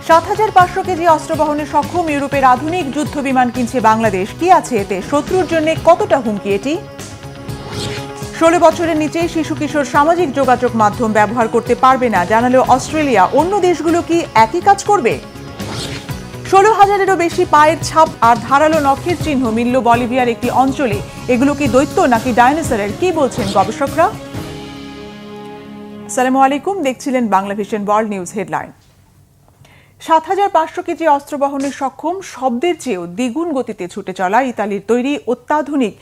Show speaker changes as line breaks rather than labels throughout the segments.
৭,৫০০ KG অস্ত্র বহনে সক্ষম ইউরোপের আধুনিক যুদ্ধ বিমান কিনছে বাংলাদেশ। কি আছে এতে? শত্রুর জন্য কতটা হুমকি এটি? ১৬ বছরের নিচে শিশু কিশোর সামাজিক যোগাযোগ মাধ্যম ব্যবহার করতে পারবে না জানালো অস্ট্রেলিয়া। অন্য দেশগুলো কি একই কাজ করবে? ১৬,০০০-এরও বেশি পায়ের ছাপ আর ধারালো নখের চিহ্ন মিলল বলিভিয়ার একটি অঞ্চলে। এগুলো কি দৈত্য নাকি ডাইনোসরের? কি বলছেন গবেষকরা? আসসালামু আলাইকুম, দেখছিলেন Bangla vision world news headline. ৭,৫০০ KG অস্ত্র বহনে সক্ষম, শব্দের চেয়েও দ্বিগুণ গতিতে ছুটে চলা ইতালির তৈরি অত্যাধুনিক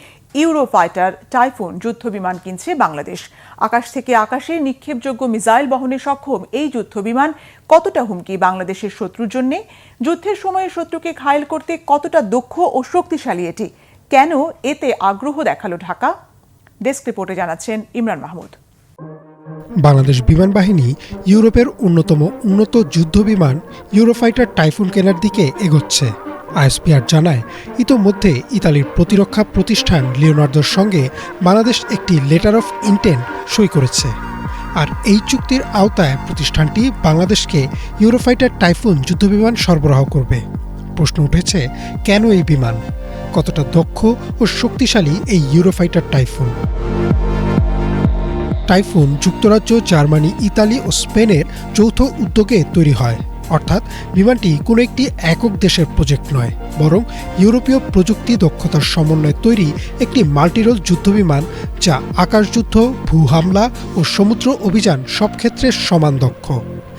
ইউরোফাইটার টাইফুন যুদ্ধ বিমান কিনছে বাংলাদেশ। আকাশ থেকে আকাশে নিক্ষেপযোগ্য মিসাইল বহনে সক্ষম এই যুদ্ধ বিমান কতটা হুমকি বাংলাদেশের শত্রুর জন্য? যুদ্ধের সময়ে শত্রুকে ঘায়েল করতে কতটা দক্ষ ও শক্তিশালী এটি? কেন এতে আগ্রহ দেখালো ঢাকা? ডেস্ক রিপোর্টে জানাচ্ছেন ইমরান মাহমুদ।
বাংলাদেশ বিমান বাহিনী ইউরোপের অন্যতম উন্নত যুদ্ধ বিমান ইউরোফাইটার টাইফুন কেনার দিকে এগোচ্ছে। আইএসপিআর জানায়, ইতোমধ্যে ইতালির প্রতিরক্ষা প্রতিষ্ঠান লিওনার্দোর সঙ্গে বাংলাদেশ একটি লেটার অফ ইন্টেন্ট সই করেছে। আর এই চুক্তির আওতায় প্রতিষ্ঠানটি বাংলাদেশকে ইউরোফাইটার টাইফুন যুদ্ধবিমান সরবরাহ করবে। প্রশ্ন উঠেছে, কেন এই বিমান? কতটা দক্ষ ও শক্তিশালী এই ইউরোফাইটার টাইফুন? টাইফুন যুক্তরাজ্য, জার্মানি, ইতালি ও স্পেনের যৌথ উদ্যোগে তৈরি হয়। অর্থাৎ বিমানটি কোনো একটি একক দেশের প্রজেক্ট নয়, বরং ইউরোপীয় প্রযুক্তি দক্ষতার সমন্বয়ে তৈরি একটি মাল্টিরোল যুদ্ধবিমান, যা আকাশযুদ্ধ, ভূ হামলা ও সমুদ্র অভিযান সব ক্ষেত্রে সমান দক্ষ।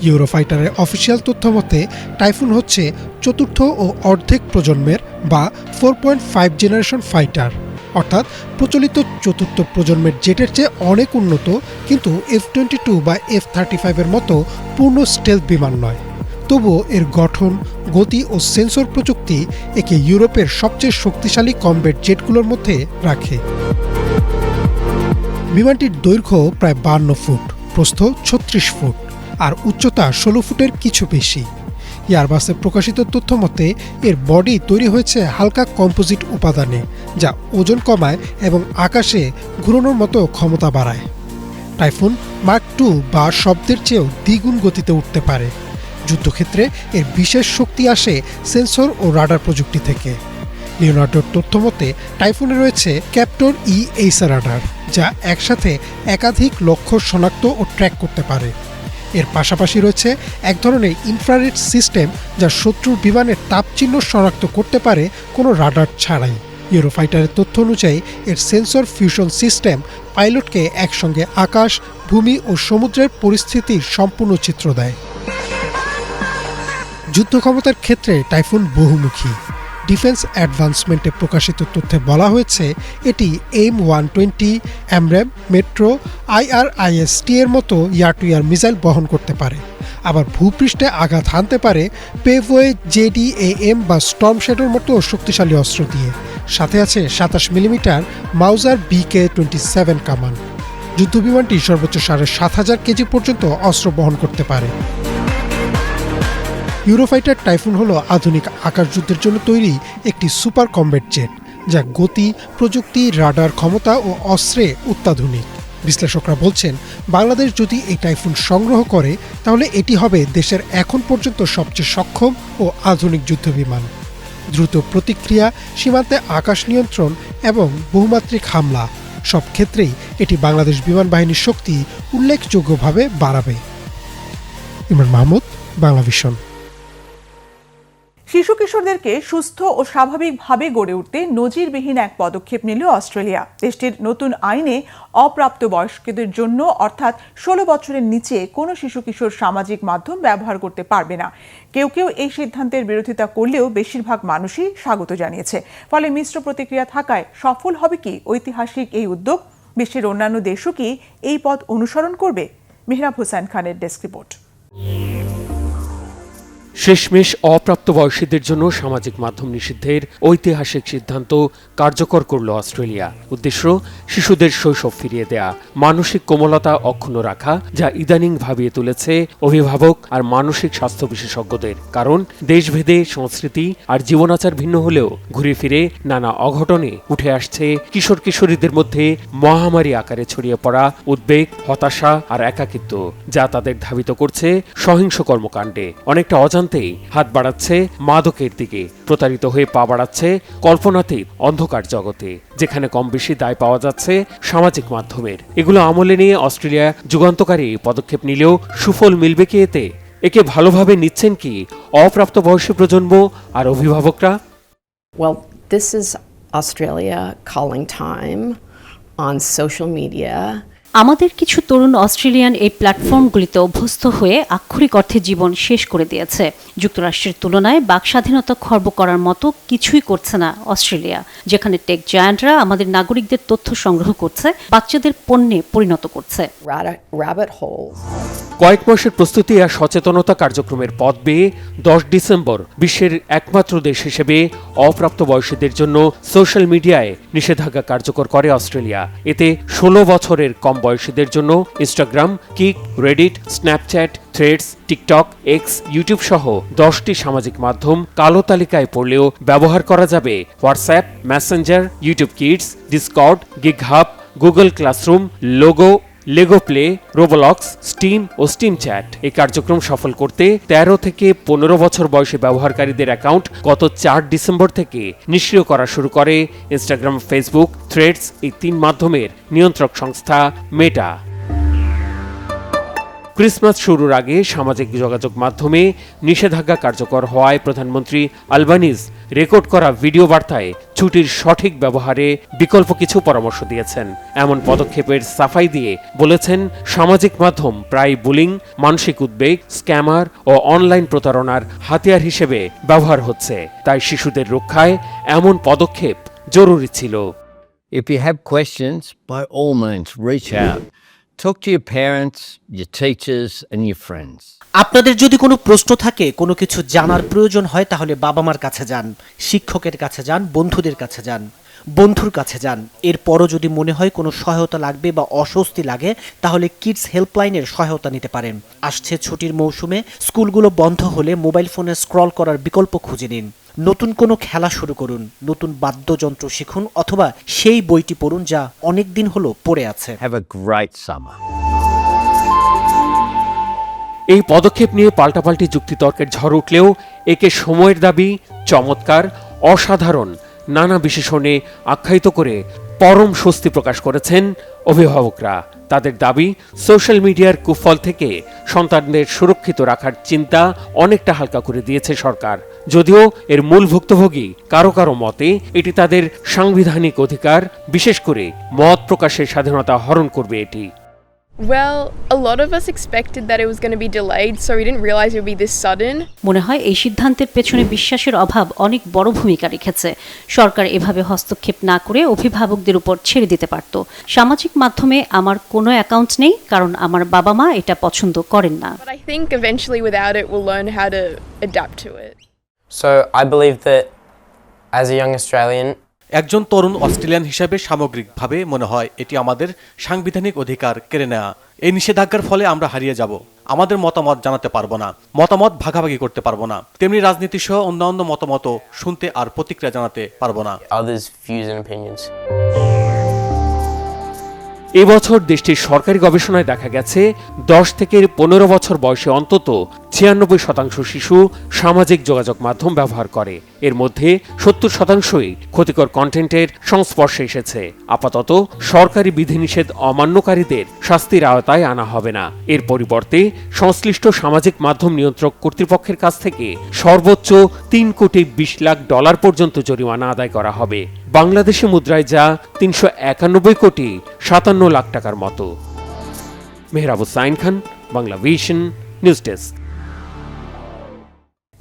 ইউরোফাইটারের অফিসিয়াল তথ্য মতে টাইফুন হচ্ছে চতুর্থ ও অর্ধেক প্রজন্মের বা 4.5 জেনারেশন ফাইটার। অর্থাৎ প্রচলিত চতুর্থ প্রজন্মের জেটের চেয়ে অনেক উন্নত, কিন্তু F-22 বা F-35 এর মতো পূর্ণ স্টেলথ বিমান নয়। তবুও এর গঠন, গতি ও সেন্সর প্রযুক্তি একে ইউরোপের সবচেয়ে শক্তিশালী কমব্যাট জেটগুলোর মধ্যে রাখে। বিমানটির দৈর্ঘ্য প্রায় 52 ফুট, প্রস্থ 36 ফুট আর উচ্চতা 16 ফুটের কিছু বেশি। এয়ারবাসে প্রকাশিত তথ্য মতে এর বডি তৈরি হয়েছে হালকা কম্পোজিট উপাদানে, যা ওজন কমায় এবং আকাশে ঘুরানোর মতো ক্ষমতা বাড়ায়। টাইফুন মার্ক 2 বা শব্দের চেয়েও দ্বিগুণ গতিতে উঠতে পারে। যুদ্ধক্ষেত্রে এর বিশেষ শক্তি আসে সেন্সর ও রাডার প্রযুক্তি থেকে। লিওনার্দোর তথ্য মতে টাইফুনে রয়েছে ক্যাপ্টর এইসা রাডার, যা একসাথে একাধিক লক্ষ্য শনাক্ত ও ট্র্যাক করতে পারে। এর পাশাপাশি রয়েছে এক ধরনের ইনফ্রারেড সিস্টেম, যা শত্রুর বিমানের তাপচিহ্ন শনাক্ত করতে পারে কোনো রাডার ছাড়াই। ইউরোফাইটারের তথ্য অনুযায়ী এর সেন্সর ফিউশন সিস্টেম পাইলটকে একসঙ্গে আকাশ, ভূমি ও সমুদ্রের পরিস্থিতির সম্পূর্ণ চিত্র দেয়। যুদ্ধ ক্ষমতার ক্ষেত্রে টাইফুন বহুমুখী। ডিফেন্স অ্যাডভান্সমেন্টে প্রকাশিত তথ্যে বলা হয়েছে এটি M120, অ্যামরাম, মেট্রো, IRIS-T এর মতো ইয়ার টু ইয়ার মিসাইল বহন করতে পারে। আবার ভূপৃষ্ঠে আঘাত হানতে পারে পেভওয়ে, JDAM বা স্টর্ম শ্যাডোর মতো শক্তিশালী অস্ত্র দিয়ে। সাথে আছে 27 মিলিমিটার মাউজার BK-27 কামান। যুদ্ধবিমানটি সর্বোচ্চ ৭,৫০০ কেজি পর্যন্ত অস্ত্র বহন করতে পারে। ইউরোফাইটার টাইফুন হলো আধুনিক আকাশযুদ্ধের জন্য তৈরি একটি সুপার কমব্যাট জেট, যা গতি, প্রযুক্তি, রাডার ক্ষমতা ও অস্ত্রে অত্যাধুনিক। বিশ্লেষকরা বলছেন, বাংলাদেশ যদি এই টাইফুন সংগ্রহ করে তাহলে এটি হবে দেশের এখন পর্যন্ত সবচেয়ে সক্ষম ও আধুনিক যুদ্ধবিমান। দ্রুত প্রতিক্রিয়া, সীমান্তে আকাশ নিয়ন্ত্রণ এবং বহুমাত্রিক হামলা, সব ক্ষেত্রেই এটি বাংলাদেশ বিমান বাহিনীর শক্তি উল্লেখযোগ্যভাবে বাড়াবে। ইমরান মাহমুদ, বাংলা ভিশন।
শিশু কিশোরদেরকে সুস্থ ও স্বাভাবিকভাবে গড়ে উঠতে নজিরবিহীন এক পদক্ষেপ নিল অস্ট্রেলিয়া। দেশটির নতুন আইনে অপ্রাপ্তবয়স্কদের জন্য, অর্থাৎ 16 বছরের নিচে কোনো শিশু কিশোর সামাজিক মাধ্যম ব্যবহার করতে পারবে না। কেউ কেউ এই সিদ্ধান্তের বিরোধিতা করলেও বেশিরভাগ মানুষই স্বাগত জানিয়েছে। ফলে মিশ্র প্রতিক্রিয়া থাকায় সফল হবে কি ঐতিহাসিক এই উদ্যোগ? বিশ্বের অন্যান্য দেশও কি এই পথ অনুসরণ করবে? মেহরাব হোসেন খানের ডেস্ক রিপোর্ট।
শেষমেশ অপ্রাপ্তবয়সীদের জন্য সামাজিক মাধ্যম নিষিদ্ধের ঐতিহাসিক সিদ্ধান্ত কার্যকর করল অস্ট্রেলিয়া। উদ্দেশ্য শিশুদের শৈশব ফিরিয়ে দেয়া, মানসিক কোমলতা অক্ষুণ্ণ রাখা, যা ইদানিং ভাবিয়ে তুলেছে অভিভাবক আর মানসিক স্বাস্থ্য বিশেষজ্ঞদের। কারণ দেশভেদে সংস্কৃতি আর জীবনাচার ভিন্ন হলেও ঘুরে ফিরে নানা অঘটনে উঠে আসছে কিশোর কিশোরীদের মধ্যে মহামারী আকারে ছড়িয়ে পড়া উদ্বেগ, হতাশা আর একাকিত্ব, যা তাদের ধাবিত করছে সহিংস কর্মকাণ্ডে। অনেকটা অজান্তে জানতেই হাত বাড়াচ্ছে মাদকের দিকে, প্রতারিত হয়ে পা বাড়াচ্ছে কল্পনাতীত অন্ধকার জগতে, যেখানে কম বেশি দায় পাওয়া যাচ্ছে সামাজিক মাধ্যমের। এগুলো আমলে নিয়ে অস্ট্রেলিয়া যুগান্তকারী পদক্ষেপ নিলেও সুফল মিলবে কি এতে? একে ভালোভাবে নিচ্ছেন কি অপ্রাপ্তবয়স্ক প্রজন্ম আর অভিভাবকরা?
Well, this is Australia calling time on social media.
আমাদের কিছু তরুণ অস্ট্রেলিয়ান এই প্ল্যাটফর্মগুলিতে অভ্যস্ত হয়ে আক্ষরিক অর্থে জীবন শেষ করে দিয়েছে। যুক্তরাষ্ট্রের তুলনায় বাকস্বাধীনতা খর্ব করার মতো কিছুই করছে না অস্ট্রেলিয়া, যেখানে টেক জায়ান্টরা আমাদের নাগরিকদের তথ্য সংগ্রহ করছে, বাচ্চাদের পণ্যে পরিণত করছে।
Rabbit holes.
কয়েক মাসের প্রস্তুতি আর সচেতনতা কার্যক্রমের পথ বেয়ে 10 ডিসেম্বর বিশ্বের একমাত্র দেশ হিসেবে অপ্রাপ্তবয়স্কদের জন্য সোশ্যাল মিডিয়ায় নিষেধাজ্ঞা কার্যকর করে অস্ট্রেলিয়া। এতে 16 বছরের কম বয়সীদের জন্য Instagram, kick, Reddit, Snapchat, threads, TikTok, x, YouTube সহ 10টি সামাজিক মাধ্যম কালো তালিকায় পড়লেও ব্যবহার করা যাবে WhatsApp, messenger, YouTube kids, Discord, গিগ হাব, Google classroom, Lego play, Roblox, Steam ও স্টিম চ্যাট। এই কার্যক্রম সফল করতে 13 থেকে 15 বছর বয়সী ব্যবহারকারীদের অ্যাকাউন্ট গত 4 ডিসেম্বর থেকে নিষ্ক্রিয় করা শুরু করে ইনস্টাগ্রাম, ফেসবুক, থ্রেডস এই 3 মাধ্যমের নিয়ন্ত্রক সংস্থা মেটা। ক্রিসমাস শুরুর আগে সামাজিক যোগাযোগ মাধ্যমে নিষেধাজ্ঞা কার্যকর হওয়ায় প্রধানমন্ত্রী আলবানিজ রেকর্ড করা ভিডিও বার্তায় ছুটির সঠিক ব্যবহারে বিকল্প কিছু পরামর্শ দিয়েছেন। এমন পদক্ষেপের সাফাই দিয়ে বলেছেন, সামাজিক মাধ্যম প্রায় বুলিং, মানসিক উদ্বেগ, স্ক্যামার ও অনলাইন প্রতারণার হাতিয়ার হিসেবে ব্যবহার হচ্ছে। তাই শিশুদের রক্ষায় এমন পদক্ষেপ জরুরি ছিল।
If you have questions, by all means, reach out. Talk to your parents, your teachers and your friends.
আপনাদের যদি কোনো প্রশ্ন থাকে, কোনো কিছু জানার প্রয়োজন হয়, তাহলে বাবা মার কাছে যান, শিক্ষকের কাছে যান, বন্ধুদের কাছে যান, বন্ধুর কাছে যান। এরপরও যদি মনে হয় কোনো সহায়তা লাগবে বা অস্বস্তি লাগে, তাহলে কিডস হেল্পলাইনের সহায়তা নিতে পারেন। আসছে ছুটির মৌসুমে স্কুলগুলো বন্ধ হলে মোবাইল ফোনে স্ক্রল করার বিকল্প খুঁজে নিন। নতুন কোনো খেলা শুরু করুন, নতুন বাদ্যযন্ত্র শিখুন, অথবা সেই বইটি পড়ুন যা অনেক দিন হলো পড়ে আছে।
Have a great summer.
এই পদক্ষেপ নিয়ে পাল্টাপাল্টি যুক্তিতর্কের ঝড় উঠলেও একে সময়ের দাবি, চমৎকার, অসাধারণ নানা বিশেষণে আখ্যায়িত করে পরম স্বস্তি প্রকাশ করেছেন অভিভাবকরা। তাদের দাবি, সোশ্যাল মিডিয়ার কুফল থেকে সন্তানদের সুরক্ষিত রাখার চিন্তা অনেকটা হালকা করে দিয়েছে সরকার। যদিও এর মূল ভুক্তভোগী কারো কারো মতে এটি তাদের সাংবিধানিক অধিকার, বিশেষ করে মত প্রকাশের স্বাধীনতা হরণ করবে এটি।
Well, a lot of us expected that it was going to be delayed, so we didn't realize it would be this sudden.
মনে হয় এই সিদ্ধান্তের পেছনে বিশ্বাসের অভাব অনেক বড় ভূমিকা রেখেছে। সরকার এভাবে হস্তক্ষেপ না করে অভিভাবকদের উপর ছেড়ে দিতে পারত। সামাজিক মাধ্যমে আমার কোনো অ্যাকাউন্ট নেই, কারণ আমার বাবা মা এটা পছন্দ করেন না।
But I think eventually without it, we'll learn how to adapt to it.
So I believe that as a young Australian,
একজন তরুণ অস্ট্রেলিয়ান হিসেবে সামগ্রিকভাবে মনে হয় এটি আমাদের সাংবিধানিক অধিকার কেড়ে নেওয়া। এই নিষেধাজ্ঞার ফলে আমরা হারিয়ে যাব, আমাদের মতামত জানাতে পারবো না, মতামত ভাগাভাগি করতে পারবো না, তেমনি রাজনীতি সহ অন্যান্য মতামত শুনতে আর প্রতিক্রিয়া জানাতে পারবো না।
others' views and opinions.
এবছর দেশটির সরকারি গবেষণায় দেখা গেছে 10 থেকে 15 বছর বয়সে অন্তত 96% শিশু সামাজিক যোগাযোগ মাধ্যম ব্যবহার করে। এর মধ্যে 70%ই ক্ষতিকর কন্টেন্টের সংস্পর্শে এসেছে। আপাতত সরকারি বিধিনিষেধ অমান্যকারীদের শাস্তির আওতায় আনা হবে না। এর পরিবর্তে সংশ্লিষ্ট সামাজিক মাধ্যম নিয়ন্ত্রক কর্তৃপক্ষের কাছ থেকে সর্বোচ্চ $3.20 কোটি পর্যন্ত জরিমানা আদায় করা হবে। বাংলাদেশি মুদ্রায় যা 391.57 কোটি টাকার মতো। Mehrab Hussain Khan, Bangla vision, news desk.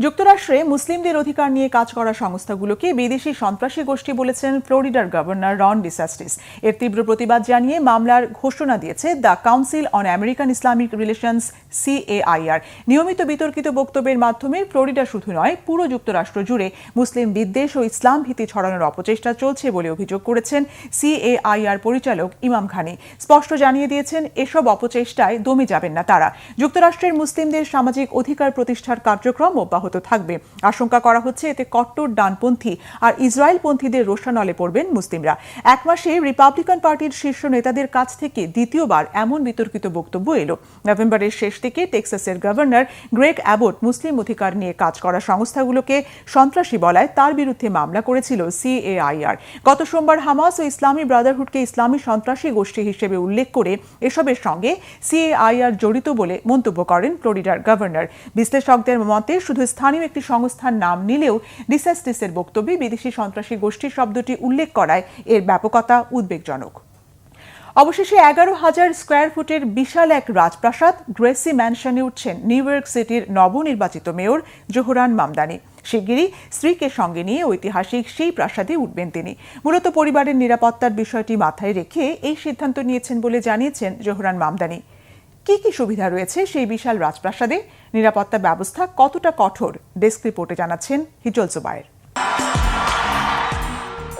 যুক্তরাষ্ট্রে মুসলিমদের অধিকার নিয়ে কাজ করা সংস্থাগুলোকে বিদেশি সন্ত্রাসী গোষ্ঠী বলেছেন ফ্লোরিডার গভর্নর রন ডিসান্টিস। এর তীব্র প্রতিবাদ জানিয়ে মামলার ঘোষণা দিয়েছে the council on American Islamic relations CAIR। নিয়মিত বিতর্কিত বক্তব্যের মাধ্যমে ফ্লোরিডা শুধু নয়, পুরো যুক্তরাষ্ট্র জুড়ে মুসলিম বিদ্বেষ ও ইসলাম ভীতি ছড়ানোর অপচেষ্টা চলছে বলে অভিযোগ করেছেন CAIR পরিচালক ইমাম খানি। স্পষ্ট জানিয়ে দিয়েছেন, এসব অপচেষ্টায় দমে যাবেন না তারা। যুক্তরাষ্ট্রের মুসলিমদের সামাজিক অধিকার প্রতিষ্ঠার কার্যক্রম অব্যাহত অব্যাহত থাকবে। আশঙ্কা করা হচ্ছে এতে কট্টর ডানপন্থী আর ইসরায়েলপন্থীদের রোষানলে পড়বেন মুসলিমরা। এক মাসে রিপাবলিকান পার্টির শীর্ষ নেতাদের কাছ থেকে দ্বিতীয়বার এমন বিতর্কিত বক্তব্য এলো। নভেম্বরের শেষ দিকে টেক্সাসের গভর্নর গ্রেগ অ্যাবট মুসলিম অধিকার নিয়ে কাজ করা সংস্থাগুলোকে সন্ত্রাসী বলায় তার বিরুদ্ধে মামলা করেছিল CAIR। গত সোমবার হামাস ও ইসলামী ব্রাদারহুডকে ইসলামী সন্ত্রাসী গোষ্ঠী হিসেবে উল্লেখ করে এসবের সঙ্গে CAIR জড়িত বলে মন্তব্য করেন ফ্লোরিডার গভর্নর। বিশ্লেষকদের মতে শুধু স্থানীয় একটি সংস্থার নাম নিলেও ডিসেন্টিসের বক্তব্যে বিদেশি সন্ত্রাসী গোষ্ঠী শব্দটি উল্লেখ করায় এর ব্যাপকতা উদ্বেগজনক। অবশেষে 11,000 স্কোয়ার ফুটের বিশাল এক রাজপ্রাসাদ গ্রেসি ম্যানশনে উঠছেন নিউ ইয়র্ক সিটির নবনির্বাচিত মেয়র জোহরান মামদানি। শিগগিরই স্ত্রীকে সঙ্গে নিয়ে ঐতিহাসিক সেই প্রাসাদে উঠবেন তিনি। মূলত পরিবারের নিরাপত্তার বিষয়টি মাথায় রেখে এই সিদ্ধান্ত নিয়েছেন বলে জানিয়েছেন জোহরান মামদানি। কি কি সুবিধা রয়েছে সেই বিশাল রাজপ্রাসাদে, নিরাপত্তা ব্যবস্থা কতটা কঠোর, ডেস্ক রিপোর্টে জানাচ্ছেন হিজল জুবায়ের।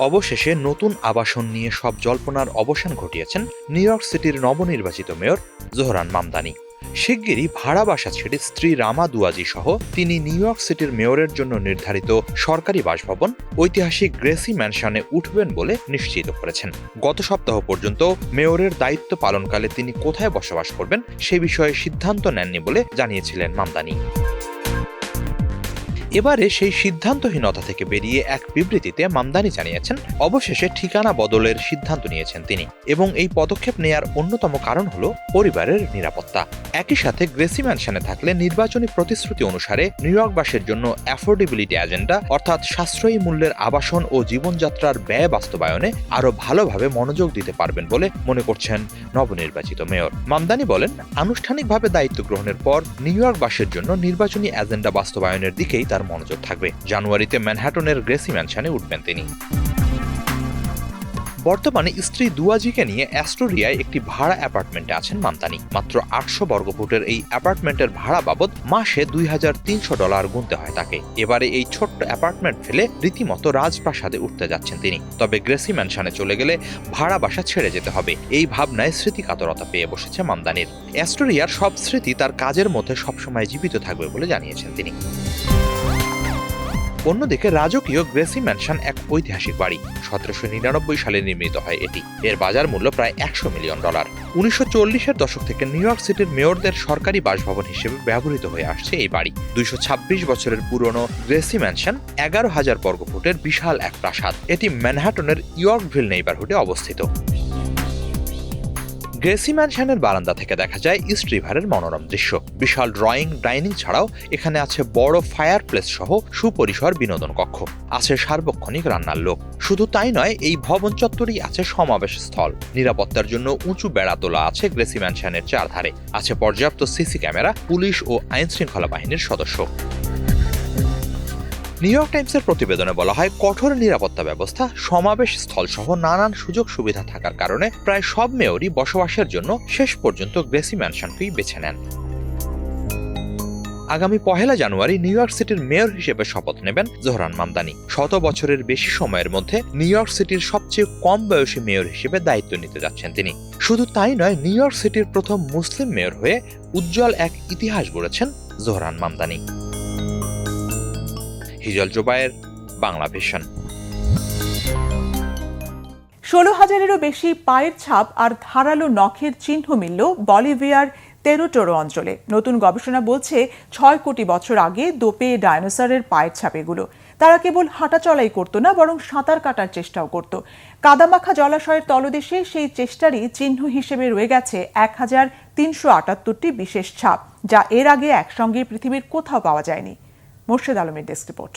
অবশেষে নতুন আবাসন নিয়ে সব জল্পনার অবসান ঘটিয়েছেন নিউ ইয়র্ক সিটির নবনির্বাচিত মেয়র জোহরান মামদানি। শিগগিরই ভাড়া বাসা ছেড়ে স্ত্রী রামা দুয়াজি সহ তিনি নিউ ইয়র্ক সিটির মেয়রের জন্য নির্ধারিত সরকারি বাসভবন ঐতিহাসিক গ্রেসি ম্যানশনে উঠবেন বলে নিশ্চিত করেছেন। গত সপ্তাহ পর্যন্ত মেয়রের দায়িত্ব পালনকালে তিনি কোথায় বসবাস করবেন সে বিষয়ে সিদ্ধান্ত নেননি বলে জানিয়েছিলেন মামদানি। এবারে সেই সিদ্ধান্তহীনতা থেকে বেরিয়ে এক বিবৃতিতে মামদানি জানিয়েছেন অবশেষে ঠিকানা বদলের সিদ্ধান্ত নিয়েছেন তিনি, এবং এই পদক্ষেপ নেয়ার অন্যতম কারণ হলো পরিবারের নিরাপত্তা। একই সাথে গ্রেসি ম্যানশনে থাকলে নির্বাচনী প্রতিশ্রুতি অনুসারে নিউ ইয়র্কবাসীর জন্য অ্যাফোর্ডেবিলিটি এজেন্ডা অর্থাৎ সাশ্রয়ী মূল্যের আবাসন ও জীবনযাত্রার ব্যয় বাস্তবায়নে আরো ভালোভাবে মনোযোগ দিতে পারবেন বলে মনে করছেন নবনির্বাচিত মেয়র। মামদানি বলেন আনুষ্ঠানিকভাবে দায়িত্ব গ্রহণের পর নিউ ইয়র্কবাসীর জন্য নির্বাচনী এজেন্ডা বাস্তবায়নের দিকেই তার মনোযোগ থাকবে। জানুয়ারিতে ম্যানহাটনের গ্রেসি ম্যানশনে উঠবেন তিনি। বর্তমানে স্ত্রী দুয়াজিকে নিয়ে অ্যাস্টোরিয়ায় একটি ভাড়া অ্যাপার্টমেন্টে আছেন মামদানি। মাত্র 800 বর্গফুটের এই অ্যাপার্টমেন্টের ভাড়া বাবদ মাসে $2,300 গুনতে হয় তাকে। এবারে এই ছোট্ট অ্যাপার্টমেন্ট ফেলে রীতিমতো রাজপ্রাসাদে উঠতে যাচ্ছেন তিনি। তবে গ্রেসি ম্যানশনে চলে গেলে ভাড়া বাসা ছেড়ে যেতে হবে, এই ভাবনায় স্মৃতিকাতরতা পেয়ে বসেছে মামদানির। অ্যাস্টোরিয়ার সব স্মৃতি তার কাজের মধ্যে সবসময় জীবিত থাকবে বলে জানিয়েছেন তিনি। অন্যদিকে রাজকীয় গ্রেসি ম্যানশন এক ঐতিহাসিক বাড়ি। 1799 সালে নির্মিত হয় এটি। এর বাজার মূল্য প্রায় $100 মিলিয়ন। 1940-এর দশক থেকে নিউ ইয়র্ক সিটির মেয়রদের সরকারি বাসভবন হিসেবে ব্যবহৃত হয়ে আসছে এই বাড়ি। 226 বছরের পুরনো গ্রেসি ম্যানশন 11,000 বর্গফুটের বিশাল এক প্রাসাদ। এটি ম্যানহাটনের ইয়র্কভিল নেইবারহুডে অবস্থিত। গ্রেসি ম্যানশনের বারান্দা থেকে দেখা যায় ইস্ট রিভারের মনোরম দৃশ্য। বিশাল ড্রয়িং ডাইনিং ছাড়াও এখানে আছে বড় ফায়ার প্লেস সহ সুপরিসর বিনোদন কক্ষ, আছে সার্বক্ষণিক রান্নার লোক। শুধু তাই নয়, এই ভবন চত্বরেই আছে সমাবেশ স্থল। নিরাপত্তার জন্য উঁচু বেড়া তোলা আছে গ্রেসি ম্যানশনের চারধারে। আছে পর্যাপ্ত সিসি ক্যামেরা, পুলিশ ও আইন শৃঙ্খলা বাহিনীর সদস্য। নিউ ইয়র্ক টাইমসের প্রতিবেদনে বলা হয় কঠোর নিরাপত্তা ব্যবস্থা, সমাবেশ স্থল সহ নানান সুযোগ সুবিধা থাকার কারণে প্রায় সব মেয়রই বসবাসের জন্য শেষ পর্যন্ত গ্রেসি ম্যানশনকেই বেছে নেন। আগামী 1 জানুয়ারি নিউ ইয়র্ক সিটির মেয়র হিসেবে শপথ নেবেন জোহরান মামদানি। 100 বছরের বেশি সময়ের মধ্যে নিউ ইয়র্ক সিটির সবচেয়ে কম বয়সী মেয়র হিসেবে দায়িত্ব নিতে যাচ্ছেন তিনি। শুধু তাই নয়, নিউ ইয়র্ক সিটির প্রথম মুসলিম মেয়র হয়ে উজ্জ্বল এক ইতিহাস গড়েছেন জোহরান মামদানি। হিজল জুবায়ের, বাংলা ভিশন।
16,000-এরও বেশি পায়ের ছাপ আর ধারালো নখের চিহ্ন মিলল বলিভিয়ার তেরোটোরো অঞ্চলে। নতুন গবেষণা বলছে 6 কোটি বছর আগে দোপে ডাইনোসরের পায়ের ছাপ এগুলো। তারা কেবল হাঁটাচলাই করতো না, বরং সাঁতার কাটার চেষ্টাও করত। কাদামাখা জলাশয়ের তলদেশে সেই চেষ্টারই চিহ্ন হিসেবে রয়ে গেছে 1,378টি বিশেষ ছাপ, যা এর আগে একসঙ্গে পৃথিবীর কোথাও পাওয়া যায়নি। মোর্শেদ আলমের ডেস্ক রিপোর্ট।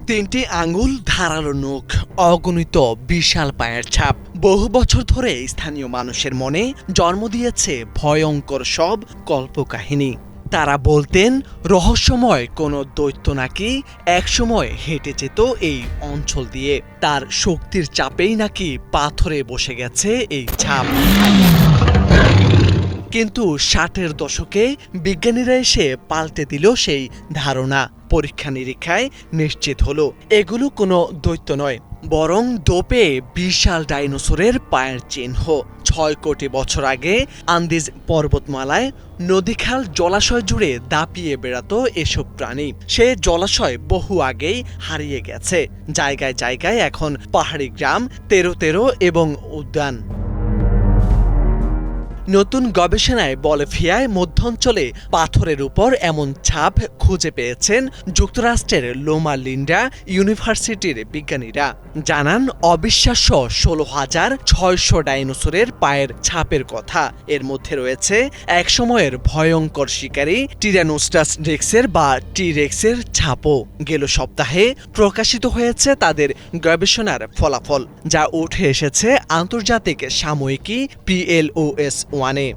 3টি আঙ্গুল, ধারালো নখ, অগণিত বিশাল পায়ের ছাপ বহু বছর ধরে স্থানীয় মানুষের মনে জন্ম দিয়েছে ভয়ঙ্কর সব কল্পকাহিনী। তারা বলতেন রহস্যময় কোনো দৈত্য নাকি একসময় হেঁটে যেত এই অঞ্চল দিয়ে। তার শক্তির চাপেই নাকি পাথরে বসে গেছে এই ছাপ। কিন্তু 60-এর দশকে বিজ্ঞানীরা এসে পাল্টে দিল সেই ধারণা। পরীক্ষা নিরীক্ষায় নিশ্চিত হলো এগুলো কোনো দৈত্য নয়, বরং দোপে বিশাল ডাইনোসরের পায়ের চিহ্ন। 6 কোটি বছর আগে আন্দিজ পর্বতমালায় নদীখাল জলাশয় জুড়ে দাপিয়ে বেড়াতো এসব প্রাণী। সে জলাশয় বহু আগেই হারিয়ে গেছে। জায়গায় জায়গায় এখন পাহাড়ি গ্রাম, তেরো এবং উদ্যান। নতুন গবেষণায় বলিভিয়ায় মধ্যাঞ্চলে পাথরের উপর এমন ছাপ খুঁজে পেয়েছেন যুক্তরাষ্ট্রের লোমা লিন্ডা ইউনিভার্সিটির বিজ্ঞানীরা। জানান অবিশ্বাস্য 16,600 ডাইনোসরের পায়ের ছাপের কথা। এর মধ্যে রয়েছে একসময়ের ভয়ঙ্কর শিকারী টিরানোসারাস রেক্সের বা টি-রেক্সের ছাপও। গেল সপ্তাহে প্রকাশিত হয়েছে তাদের গবেষণার ফলাফল, যা উঠে এসেছে আন্তর্জাতিক সাময়িকী PLOS 1-এ।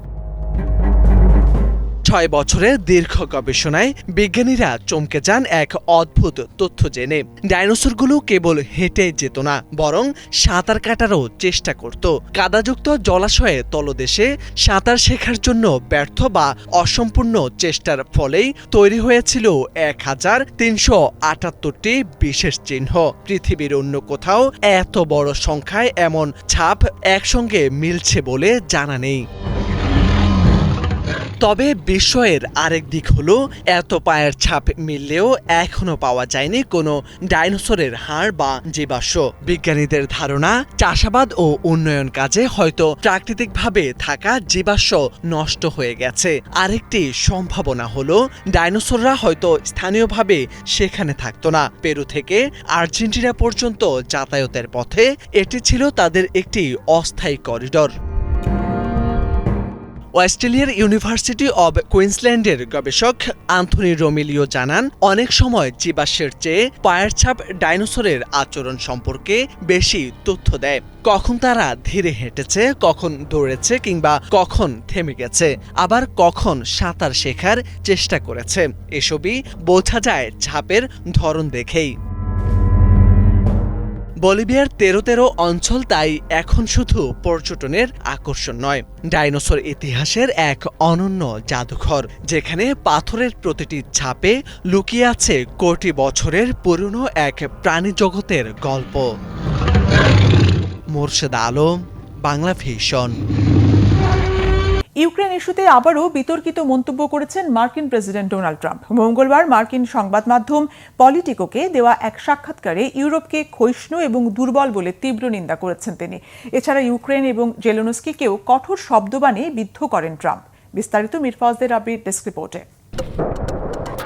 6 বছরের দীর্ঘ গবেষণায় বিজ্ঞানীরা চমকে যান এক অদ্ভুত তথ্য জেনে। ডাইনোসরগুলো কেবল হেঁটে যেত না, বরং সাঁতার কাটারও চেষ্টা করত। কাদাযুক্ত জলাশয়ে তলদেশে সাঁতার শেখার জন্য ব্যর্থ বা অসম্পূর্ণ চেষ্টার ফলেই তৈরি হয়েছিল 1378টি বিশেষ চিহ্ন। পৃথিবীর অন্য কোথাও এত বড় সংখ্যায় এমন ছাপ একসঙ্গে মিলছে বলে জানা নেই। তবে বিস্ময়ের আরেক দিক হলো, এত পায়ের ছাপ মিললেও এখনো পাওয়া যায়নি কোনো ডাইনোসরের হাড় বা জীবাশ্ম। বিজ্ঞানীদের ধারণা, চাষাবাদ ও উন্নয়ন কাজে হয়তো প্রাকৃতিকভাবে থাকা জীবাশ্ম নষ্ট হয়ে গেছে। আরেকটি সম্ভাবনা হলো, ডাইনোসররা হয়তো স্থানীয়ভাবে সেখানে থাকতো না। পেরু থেকে আর্জেন্টিনা পর্যন্ত যাতায়াতের পথে এটি ছিল তাদের একটি অস্থায়ী করিডর। অস্ট্রেলিয়ার ইউনিভার্সিটি অব কুইন্সল্যান্ডের গবেষক আন্থনি রোমিলিও জানান, অনেক সময় জীবাশ্মের চেয়ে পায়ের ছাপ ডাইনোসরের আচরণ সম্পর্কে বেশি তথ্য দেয়। কখন তারা ধীরে হেঁটেছে, কখন দৌড়েছে কিংবা কখন থেমে গেছে, আবার কখন সাঁতার শেখার চেষ্টা করেছে, এসবই বোঝা যায় ছাপের ধরন দেখেই। বলিভিয়ার তেরো অঞ্চল তাই এখন শুধু পর্যটনের আকর্ষণ নয়, ডাইনোসর ইতিহাসের এক অনন্য জাদুঘর, যেখানে পাথরের প্রতিটি ছাপে লুকিয়ে আছে কোটি বছরের পুরনো এক প্রাণী জগতের গল্প। মোর্শেদ আলম, বাংলা ভিশন।
ইউক্রেন ইস্যুতে আবারও বিতর্কিত মন্তব্য করেছেন মার্কিন প্রেসিডেন্ট ডোনাল্ড ট্রাম্প। মঙ্গলবার মার্কিন সংবাদ মাধ্যম পলিটিকোকে দেওয়া এক সাক্ষাৎকারে ইউরোপকে ক্ষয়িষ্ণু এবং দুর্বল বলে তীব্র নিন্দা করেছেন তিনি। এছাড়া ইউক্রেন এবং জেলেনস্কিকেও কঠোর শব্দবাণে বিদ্ধ করেন ট্রাম্প। বিস্তারিত মিরফাজদের আবির ডেস্ক রিপোর্টে।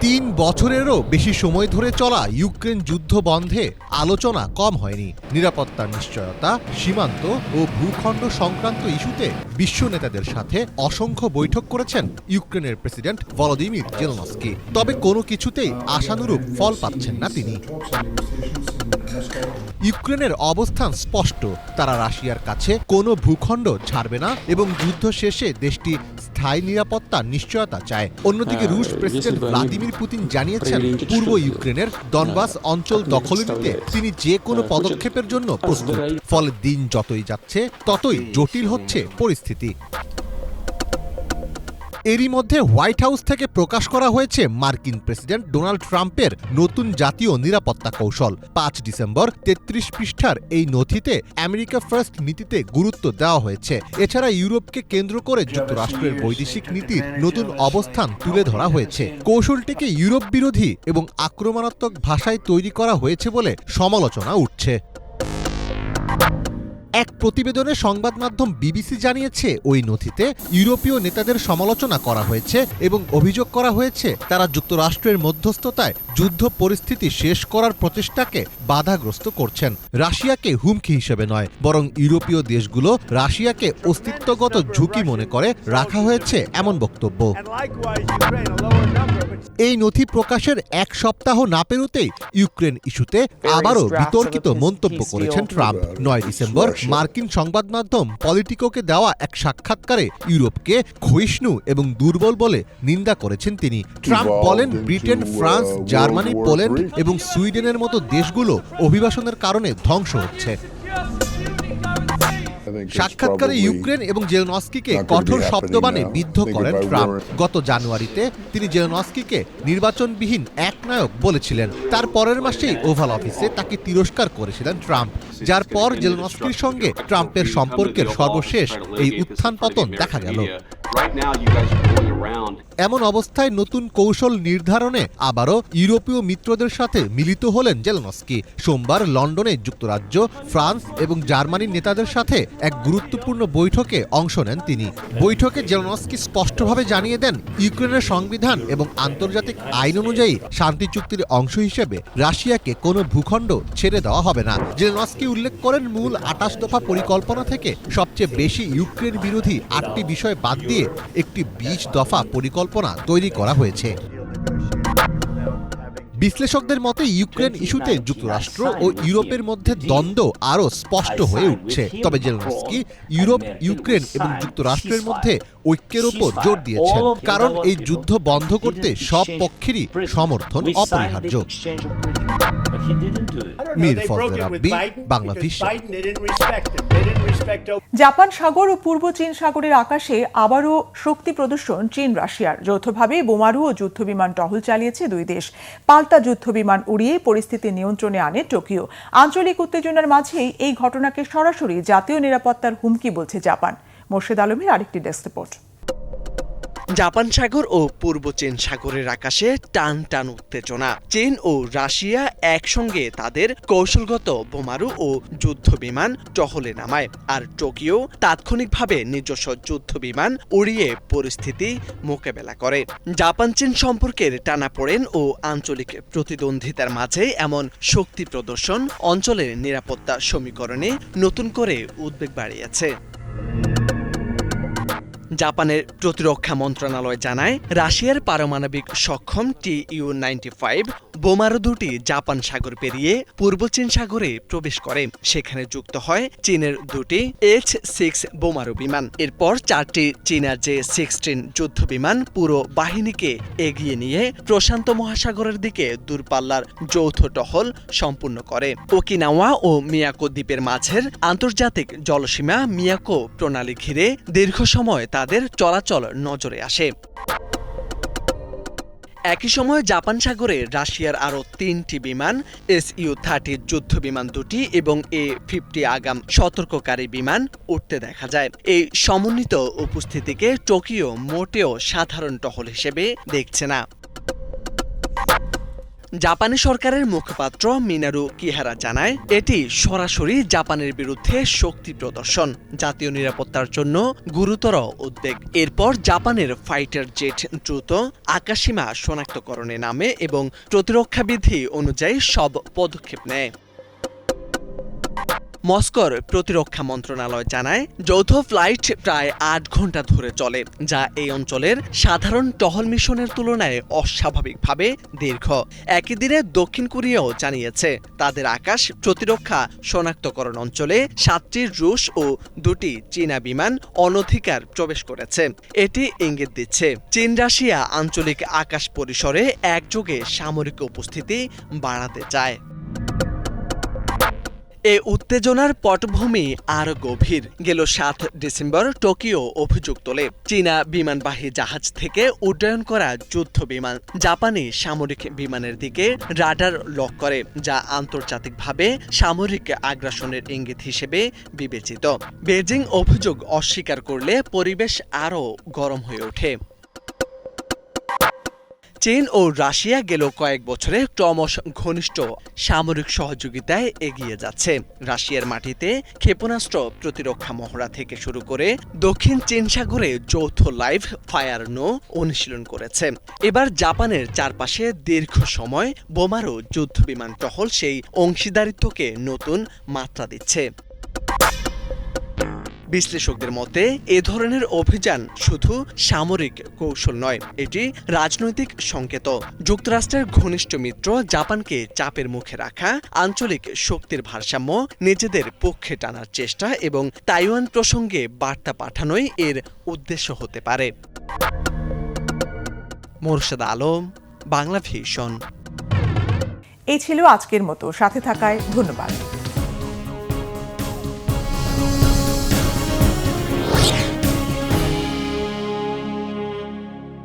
3 বছরেরও বেশি সময় ধরে চলা ইউক্রেন যুদ্ধ বন্ধে আলোচনা কম হয়নি। নিরাপত্তার নিশ্চয়তা, সীমান্ত ও ভূখণ্ড সংক্রান্ত ইস্যুতে বিশ্ব নেতাদের সাথে অসংখ্য বৈঠক করেছেন ইউক্রেনের প্রেসিডেন্ট ভলোদিমির জেলেনস্কি। তবে কোনো কিছুতেই আশানুরূপ ফল পাচ্ছেন না তিনি। ইউক্রেনের অবস্থান স্পষ্ট, তারা রাশিয়ার কাছে কোনো ভূখণ্ড ছাড়বে না এবং যুদ্ধ শেষে দেশটি স্থায়ী নিরাপত্তার নিশ্চয়তা চায়। অন্যদিকে রুশ প্রেসিডেন্ট ভ্লাদিমির পুতিন জানিয়েছেন, পূর্ব ইউক্রেনের ডনবাস অঞ্চল দখলে নিতে তিনি যে কোনো পদক্ষেপের জন্য প্রস্তুত। ফলে দিন যতই যাচ্ছে ততই জটিল হচ্ছে পরিস্থিতি। এরই মধ্যে হোয়াইট হাউস থেকে প্রকাশ করা হয়েছে মার্কিন প্রেসিডেন্ট ডোনাল্ড ট্রাম্পের নতুন জাতীয় নিরাপত্তা কৌশল। 5 ডিসেম্বর 33 পৃষ্ঠার এই নথিতে আমেরিকা ফার্স্ট নীতিতে গুরুত্ব দেওয়া হয়েছে। এছাড়া ইউরোপকে কেন্দ্র করে যুক্তরাষ্ট্রের বৈদেশিক নীতির নতুন অবস্থান তুলে ধরা হয়েছে। কৌশলটিকে ইউরোপ বিরোধী এবং আক্রমণাত্মক ভাষায় তৈরি করা হয়েছে বলে সমালোচনা উঠছে। এক প্রতিবেদনে সংবাদ মাধ্যম বিবিসি জানিয়েছে, ওই নথিতে ইউরোপীয় নেতাদের সমালোচনা করা হয়েছে এবং অভিযোগ করা হয়েছে তারা যুক্তরাষ্ট্রের মধ্যস্থতায় যুদ্ধ পরিস্থিতি শেষ করার প্রচেষ্টাকে বাধাগ্রস্ত করছেন। রাশিয়াকে হুমকি হিসেবে নয়, বরং ইউরোপীয় দেশগুলো রাশিয়াকে অস্তিত্বগত ঝুঁকি মনে করে রাখা হয়েছে এমন বক্তব্য। এই নথি প্রকাশের 1 সপ্তাহ না পেরোতেই ইউক্রেন ইস্যুতে আবারও বিতর্কিত মন্তব্য করেছেন ট্রাম্প। 9 ডিসেম্বর মার্কিন সংবাদ মাধ্যম পলিটিকোকে দেওয়া এক সাক্ষাৎকারে ইউরোপকে ক্ষয়িষ্ণু এবং দুর্বল বলে নিন্দা করেছেন তিনি। ট্রাম্প বলেন, ব্রিটেন, ফ্রান্স, জার্মানি, পোল্যান্ড এবং সুইডেনের মতো দেশগুলো অভিবাসনের কারণে ধ্বংস হচ্ছে। সাক্ষাৎকারে ইউক্রেন এবং জেলেনস্কিকে কঠোর শব্দবাণে বিদ্ধ করেন ট্রাম্প। গত জানুয়ারিতে তিনি জেলেনস্কিকে নির্বাচনবিহীন একনায়ক বলেছিলেন। তার পরের মাসেই ওভাল অফিসে তাকে তিরস্কার করেছিলেন ট্রাম্প, যার পর জেলেনস্কির সঙ্গে ট্রাম্পের সম্পর্কের সর্বশেষ এই উত্থান পতন দেখা গেল। এমন অবস্থায় নতুন কৌশল নির্ধারণে আবারও ইউরোপীয় মিত্রদের সাথে মিলিত হলেন জেলেনস্কি। সোমবার লন্ডনে যুক্তরাজ্য, ফ্রান্স এবং জার্মানির নেতাদের সাথে এক গুরুত্বপূর্ণ বৈঠকে অংশ নেন তিনি। বৈঠকে জেলেনস্কি স্পষ্টভাবে জানিয়ে দেন, ইউক্রেনের সংবিধান এবং আন্তর্জাতিক আইন অনুযায়ী শান্তি চুক্তির অংশ হিসেবে রাশিয়াকে কোনো ভূখণ্ড ছেড়ে দেওয়া হবে না। জেলেনস্কি উল্লেখ করেন, মূল 28 দফা পরিকল্পনা থেকে সবচেয়ে বেশি ইউক্রেন বিরোধী 8টি বিষয় বাদ দিয়ে একটি 20 দফা পরিকল্পনা তৈরি করা হয়েছে। বিশ্লেষকদের মতে ইউক্রেন ইস্যুতে যুক্তরাষ্ট্র ও ইউরোপের মধ্যে দ্বন্দ্ব আরও স্পষ্ট হয়ে উঠছে। তবে জেলেনস্কি ইউরোপ, ইউক্রেন এবং যুক্তরাষ্ট্রের মধ্যে ঐক্যের উপর জোর দিয়েছেন, কারণ এই যুদ্ধ বন্ধ করতে সব পক্ষেরই সমর্থন অপরিহার্য। মীর ফজলে রাব্বি, বাংলাদেশ।
জাপান সাগর ও পূর্ব চীন সাগরের আকাশে আবারও শক্তি প্রদর্শন চীন রাশিয়ার। যৌথভাবে বোমারু ও যুদ্ধবিমান টহল চালিয়েছে দুই দেশ। পাল্টা যুদ্ধবিমান উড়িয়ে পরিস্থিতি নিয়ন্ত্রণে আনে টোকিও। আঞ্চলিক উত্তেজনার মাঝেই এই ঘটনাকে সরাসরি জাতীয় নিরাপত্তার হুমকি বলছে জাপান। মোর্শেদ আলমের আরেকটি ডেস্ক রিপোর্ট।
জাপান সাগর ও পূর্ব চীন সাগরের আকাশে টান টান উত্তেজনা। চীন ও রাশিয়া একসঙ্গে তাদের কৌশলগত বোমারু ও যুদ্ধবিমান টহলে নামায়, আর টোকিও তাৎক্ষণিকভাবে নিজস্ব যুদ্ধবিমান উড়িয়ে পরিস্থিতি মোকাবেলা করে। জাপান চীন সম্পর্কের টানাপোড়েন ও আঞ্চলিক প্রতিদ্বন্দ্বিতার মাঝে এমন শক্তি প্রদর্শন অঞ্চলের নিরাপত্তা সমীকরণে নতুন করে উদ্বেগ বাড়িয়েছে। জাপানের প্রতিরক্ষা মন্ত্রণালয় জানায়, রাশিয়ার পারমাণবিক সক্ষম TU-95 বোমারু দুটি জাপান সাগর পেরিয়ে পূর্ব চীন সাগরে প্রবেশ করে। সেখানে যুক্ত হয় চীনের দুটি H-6 বোমারু বিমান। এরপর 4টি চীনা J-16 যুদ্ধবিমান পুরো বাহিনীকে এগিয়ে নিয়ে প্রশান্ত মহাসাগরের দিকে দূরপাল্লার যৌথ টহল সম্পূর্ণ করে। ওকিনাওয়া ও মিয়াকো দ্বীপের মাঝের আন্তর্জাতিক জলসীমা মিয়াকো প্রণালী ঘিরে দীর্ঘ সময় তাদের চলাচল নজরে আসে। একই সময় জাপান সাগরে রাশিয়ার আরও 3টি বিমান, Su-30 যুদ্ধবিমান দুটি এবং A-50 আগাম সতর্ককারী বিমান উঠতে দেখা যায়। এই সমন্বিত উপস্থিতিকে টোকিও মোটেও সাধারণ টহল হিসেবে দেখছে না। জাপানি সরকারের মুখপাত্র মিনারু কিহারা জানায়, এটি সরাসরি জাপানের বিরুদ্ধে শক্তি প্রদর্শন, জাতীয় নিরাপত্তার জন্য গুরুতর উদ্বেগ। এরপর জাপানের ফাইটার জেট দ্রুত আকাশসীমা শনাক্তকরণে নামে এবং প্রতিরক্ষা বিধি অনুযায়ী সব পদক্ষেপ নেয়। মস্কোর প্রতিরক্ষা মন্ত্রণালয় জানায়, যৌথ ফ্লাইট প্রায় 8 ঘন্টা ধরে চলে, যা এই অঞ্চলের সাধারণ টহল মিশনের তুলনায় অস্বাভাবিকভাবে দীর্ঘ। একই দিনে দক্ষিণ কোরিয়াও জানিয়েছে, তাদের আকাশ প্রতিরক্ষা শনাক্তকরণ অঞ্চলে 7টি রুশ ও 2টি চীনা বিমান অনধিকার প্রবেশ করেছে। এটি ইঙ্গিত দিচ্ছে চীন রাশিয়া আঞ্চলিক আকাশ পরিসরে একযোগে সামরিক উপস্থিতি বাড়াতে চায়। এ উত্তেজনার পটভূমি আরও গভীর। গেল 7 ডিসেম্বর টোকিও অভিযোগ তোলে, চীনা বিমানবাহী জাহাজ থেকে উড্ডয়ন করা যুদ্ধ বিমান জাপানি সামরিক বিমানের দিকে রাডার লক করে, যা আন্তর্জাতিকভাবে সামরিক আগ্রাসনের ইঙ্গিত হিসেবে বিবেচিত। বেজিং অভিযোগ অস্বীকার করলে পরিবেশ আরও গরম হয়ে ওঠে। চীন ও রাশিয়া গেল কয়েক বছরে ক্রমশ ঘনিষ্ঠ সামরিক সহযোগিতায় এগিয়ে যাচ্ছে। রাশিয়ার মাটিতে ক্ষেপণাস্ত্র প্রতিরক্ষা মহড়া থেকে শুরু করে দক্ষিণ চীন সাগরে যৌথ লাইভ ফায়ার নো অনুশীলন করেছে। এবার জাপানের চারপাশে দীর্ঘ সময় বোমারু যুদ্ধবিমান টহল সেই অংশীদারিত্বকে নতুন মাত্রা দিচ্ছে। বিশ্লেষকদের মতে এ ধরনের অভিযান শুধু সামরিক কৌশল নয়, এটি রাজনৈতিক সংকেত। যুক্তরাষ্ট্রের ঘনিষ্ঠ মিত্র জাপানকে চাপের মুখে রাখা, আঞ্চলিক শক্তির ভারসাম্য নিজেদের পক্ষে টানার চেষ্টা এবং তাইওয়ান প্রসঙ্গে বার্তা পাঠানোই এর উদ্দেশ্য হতে পারে। মোর্শেদ আলম, বাংলা ভিশন।
এই ছিল আজকের মতো, সাথে থাকায় ধন্যবাদ।